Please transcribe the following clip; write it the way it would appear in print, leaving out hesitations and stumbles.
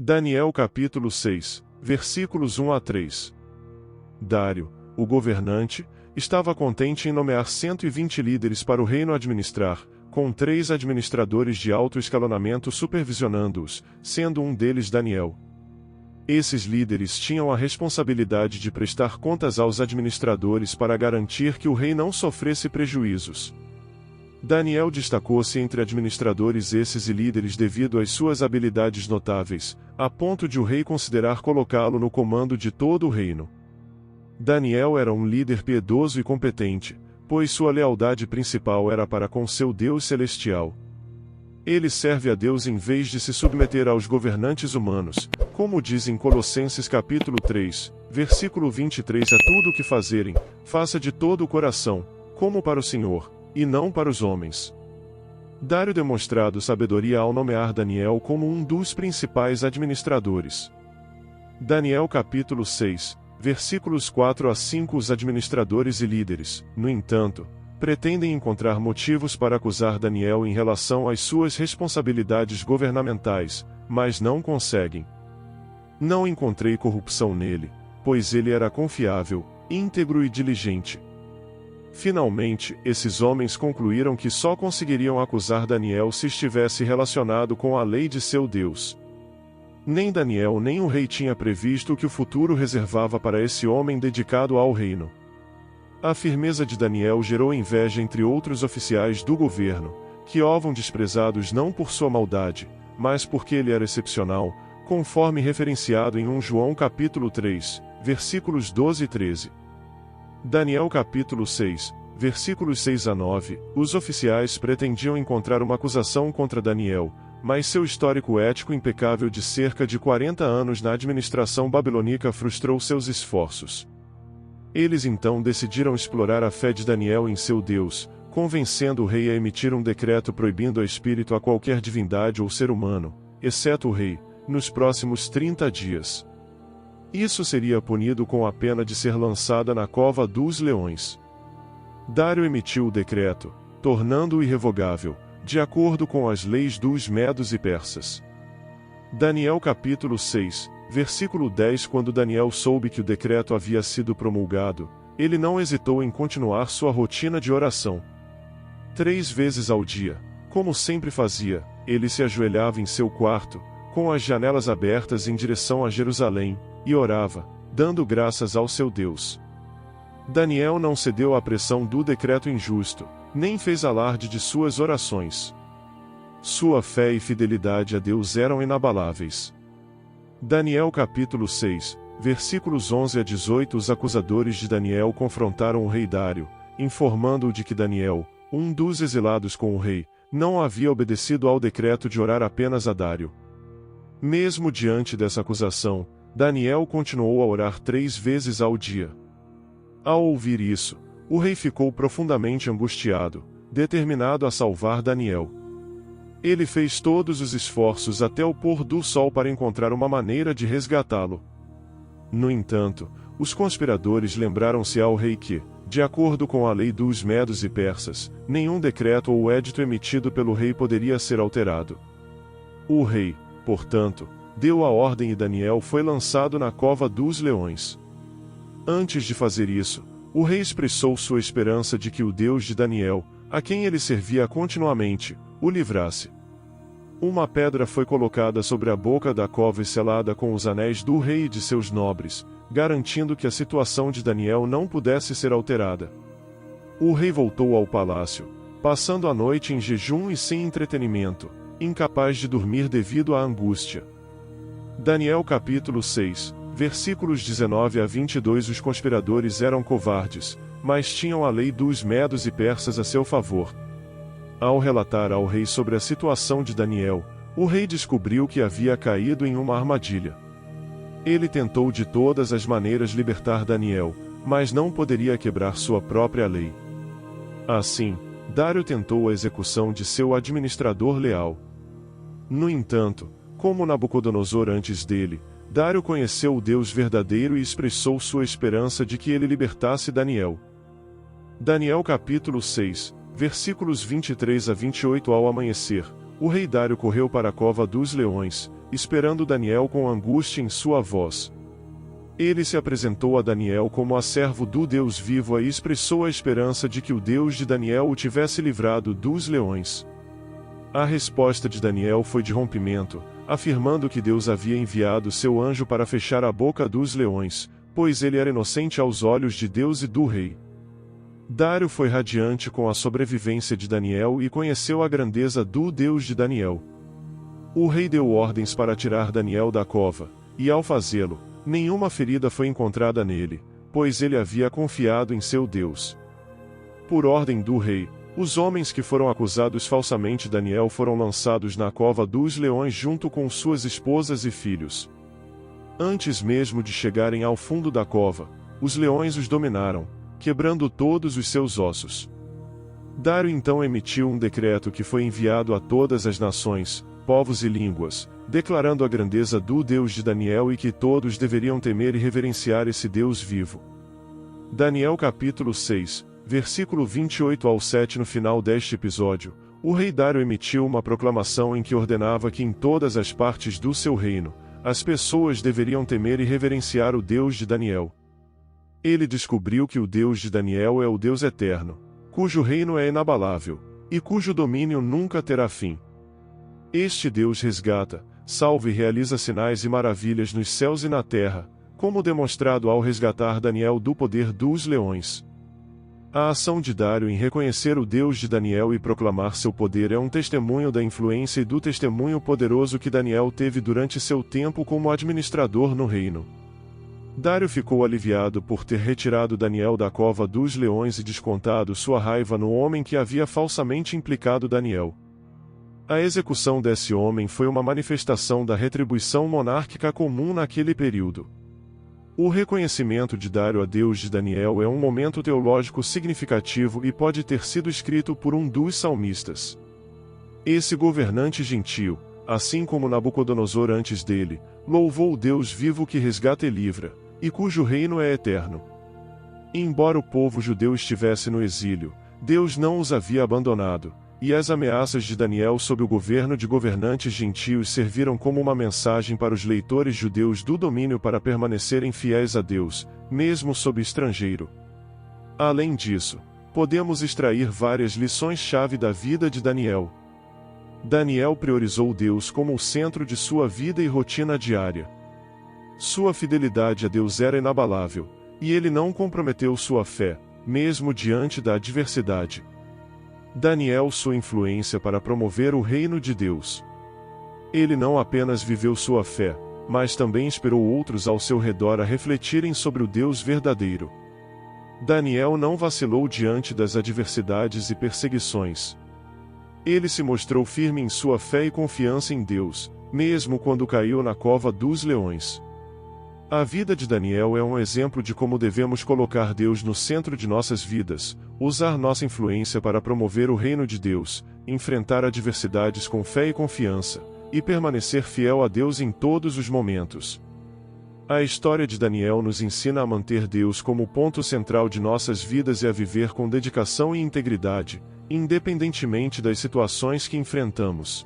Daniel capítulo 6, versículos 1 a 3. Dário, o governante, estava contente em nomear 120 líderes para o reino administrar, com 3 administradores de alto escalonamento supervisionando-os, sendo um deles Daniel. Esses líderes tinham a responsabilidade de prestar contas aos administradores para garantir que o rei não sofresse prejuízos. Daniel destacou-se entre administradores esses e líderes devido às suas habilidades notáveis, a ponto de o rei considerar colocá-lo no comando de todo o reino. Daniel era um líder piedoso e competente, pois sua lealdade principal era para com seu Deus celestial. Ele serve a Deus em vez de se submeter aos governantes humanos, como diz em Colossenses capítulo 3, versículo 23: a tudo o que fazerem, faça de todo o coração, como para o Senhor, e não para os homens. Dário demonstrado sabedoria ao nomear Daniel como um dos principais administradores. Daniel capítulo 6, versículos 4 a 5. Os administradores e líderes, no entanto, pretendem encontrar motivos para acusar Daniel em relação às suas responsabilidades governamentais, mas não conseguem. Não encontrei corrupção nele, pois ele era confiável, íntegro e diligente. Finalmente, esses homens concluíram que só conseguiriam acusar Daniel se estivesse relacionado com a lei de seu Deus. Nem Daniel nem o rei tinha previsto o que o futuro reservava para esse homem dedicado ao reino. A firmeza de Daniel gerou inveja entre outros oficiais do governo, que o desprezados não por sua maldade, mas porque ele era excepcional, conforme referenciado em 1 João capítulo 3, versículos 12 e 13. Daniel capítulo 6, versículos 6 a 9. Os oficiais pretendiam encontrar uma acusação contra Daniel, mas seu histórico ético impecável de cerca de 40 anos na administração babilônica frustrou seus esforços. Eles então decidiram explorar a fé de Daniel em seu Deus, convencendo o rei a emitir um decreto proibindo a espírito a qualquer divindade ou ser humano, exceto o rei, nos próximos 30 dias. Isso seria punido com a pena de ser lançada na cova dos leões. Dário emitiu o decreto, tornando-o irrevogável, de acordo com as leis dos medos e persas. Daniel capítulo 6, versículo 10. Quando Daniel soube que o decreto havia sido promulgado, ele não hesitou em continuar sua rotina de oração. 3 vezes ao dia, como sempre fazia, ele se ajoelhava em seu quarto, com as janelas abertas em direção a Jerusalém, e orava, dando graças ao seu Deus. Daniel não cedeu à pressão do decreto injusto, nem fez alarde de suas orações. Sua fé e fidelidade a Deus eram inabaláveis. Daniel capítulo 6, versículos 11 a 18. Os acusadores de Daniel confrontaram o rei Dário, informando-o de que Daniel, um dos exilados com o rei, não havia obedecido ao decreto de orar apenas a Dário. Mesmo diante dessa acusação, Daniel continuou a orar 3 vezes ao dia. Ao ouvir isso, o rei ficou profundamente angustiado, determinado a salvar Daniel. Ele fez todos os esforços até o pôr do sol para encontrar uma maneira de resgatá-lo. No entanto, os conspiradores lembraram-se ao rei que, de acordo com a lei dos medos e persas, nenhum decreto ou edito emitido pelo rei poderia ser alterado. O rei, portanto, deu a ordem e Daniel foi lançado na cova dos leões. Antes de fazer isso, o rei expressou sua esperança de que o Deus de Daniel, a quem ele servia continuamente, o livrasse. Uma pedra foi colocada sobre a boca da cova e selada com os anéis do rei e de seus nobres, garantindo que a situação de Daniel não pudesse ser alterada. O rei voltou ao palácio, passando a noite em jejum e sem entretenimento, incapaz de dormir devido à angústia. Daniel capítulo 6, versículos 19 a 22. Os conspiradores eram covardes, mas tinham a lei dos medos e persas a seu favor. Ao relatar ao rei sobre a situação de Daniel, o rei descobriu que havia caído em uma armadilha. Ele tentou de todas as maneiras libertar Daniel, mas não poderia quebrar sua própria lei. Assim, Dário tentou a execução de seu administrador leal. No entanto, como Nabucodonosor antes dele, Dário conheceu o Deus verdadeiro e expressou sua esperança de que ele libertasse Daniel. Daniel capítulo 6, versículos 23 a 28. Ao amanhecer, o rei Dário correu para a cova dos leões, esperando Daniel com angústia em sua voz. Ele se apresentou a Daniel como a servo do Deus vivo e expressou a esperança de que o Deus de Daniel o tivesse livrado dos leões. A resposta de Daniel foi de rompimento, afirmando que Deus havia enviado seu anjo para fechar a boca dos leões, pois ele era inocente aos olhos de Deus e do rei. Dário foi radiante com a sobrevivência de Daniel e conheceu a grandeza do Deus de Daniel. O rei deu ordens para tirar Daniel da cova, e ao fazê-lo, nenhuma ferida foi encontrada nele, pois ele havia confiado em seu Deus. Por ordem do rei, os homens que foram acusados falsamente de Daniel foram lançados na cova dos leões junto com suas esposas e filhos. Antes mesmo de chegarem ao fundo da cova, os leões os dominaram, quebrando todos os seus ossos. Dário então emitiu um decreto que foi enviado a todas as nações, povos e línguas, declarando a grandeza do Deus de Daniel e que todos deveriam temer e reverenciar esse Deus vivo. Daniel capítulo 6, versículo 28 ao 7. No final deste episódio, o rei Dário emitiu uma proclamação em que ordenava que em todas as partes do seu reino, as pessoas deveriam temer e reverenciar o Deus de Daniel. Ele descobriu que o Deus de Daniel é o Deus eterno, cujo reino é inabalável, e cujo domínio nunca terá fim. Este Deus resgata, salva e realiza sinais e maravilhas nos céus e na terra, como demonstrado ao resgatar Daniel do poder dos leões. A ação de Dário em reconhecer o Deus de Daniel e proclamar seu poder é um testemunho da influência e do testemunho poderoso que Daniel teve durante seu tempo como administrador no reino. Dário ficou aliviado por ter retirado Daniel da cova dos leões e descontado sua raiva no homem que havia falsamente implicado Daniel. A execução desse homem foi uma manifestação da retribuição monárquica comum naquele período. O reconhecimento de Dário a Deus de Daniel é um momento teológico significativo e pode ter sido escrito por um dos salmistas. Esse governante gentil, assim como Nabucodonosor antes dele, louvou o Deus vivo que resgata e livra, e cujo reino é eterno. Embora o povo judeu estivesse no exílio, Deus não os havia abandonado, e as ameaças de Daniel sob o governo de governantes gentios serviram como uma mensagem para os leitores judeus do domínio para permanecerem fiéis a Deus, mesmo sob estrangeiro. Além disso, podemos extrair várias lições-chave da vida de Daniel. Daniel priorizou Deus como o centro de sua vida e rotina diária. Sua fidelidade a Deus era inabalável, e ele não comprometeu sua fé, mesmo diante da adversidade. Daniel sua influência para promover o reino de Deus. Ele não apenas viveu sua fé, mas também inspirou outros ao seu redor a refletirem sobre o Deus verdadeiro. Daniel não vacilou diante das adversidades e perseguições. Ele se mostrou firme em sua fé e confiança em Deus, mesmo quando caiu na cova dos leões. A vida de Daniel é um exemplo de como devemos colocar Deus no centro de nossas vidas, usar nossa influência para promover o reino de Deus, enfrentar adversidades com fé e confiança, e permanecer fiel a Deus em todos os momentos. A história de Daniel nos ensina a manter Deus como o ponto central de nossas vidas e a viver com dedicação e integridade, independentemente das situações que enfrentamos.